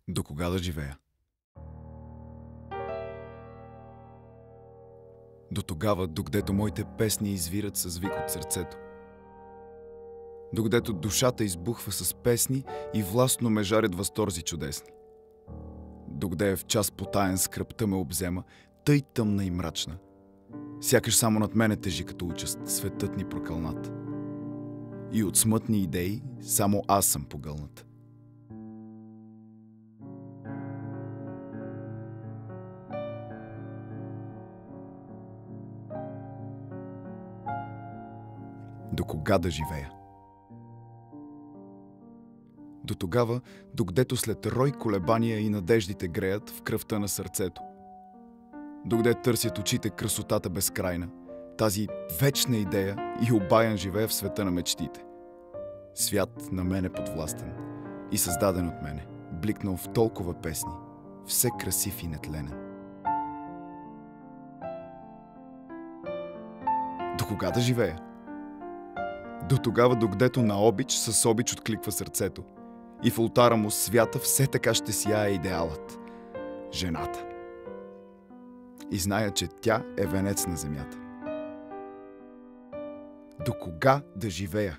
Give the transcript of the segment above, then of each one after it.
До кога да живея? До тогава, докъдето моите песни извират с вик от сърцето. Докъдето душата избухва с песни и властно ме жарят възторзи чудесни. Докъде в час потаен скръпта ме обзема, тъй тъмна и мрачна. Сякаш само над мене тежи като участ светът ни прокълнат. И от смътни идеи само аз съм погълнат. До кога да живея? До тогава, докъдето след рой колебания и надеждите греят в кръвта на сърцето. Докъде търсят очите красотата безкрайна, тази вечна идея и обаян живея в света на мечтите. Свят на мене подвластен и създаден от мене, бликнал в толкова песни, все красив и нетленен. До кога да живея? До тогава, докъдето на обич с обич откликва сърцето и в ултара му свята все така ще сияе идеалът – жената. И зная, че тя е венец на земята. До кога да живея?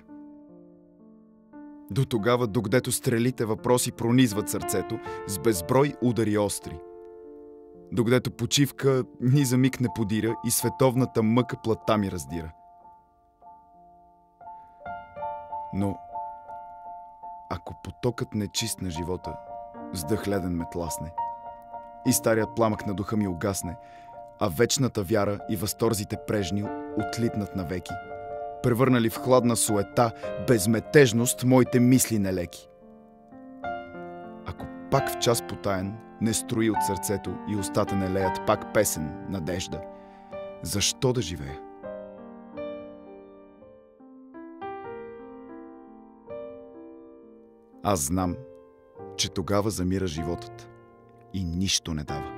До тогава, докъдето стрелите въпроси пронизват сърцето с безброй удари остри. Докъдето почивка ни за миг не подира и световната мъка плътта ми раздира. Но ако потокът нечист на живота с дъх леден ме тласне и старият пламък на духа ми угасне, а вечната вяра и възторзите прежни отлитнат навеки, превърнали в хладна суета, безметежност моите мисли нелеки. Ако пак в час потаен не строи от сърцето и устата не леят пак песен, надежда, защо да живея? Аз знам, че тогава замира животът и нищо не дава.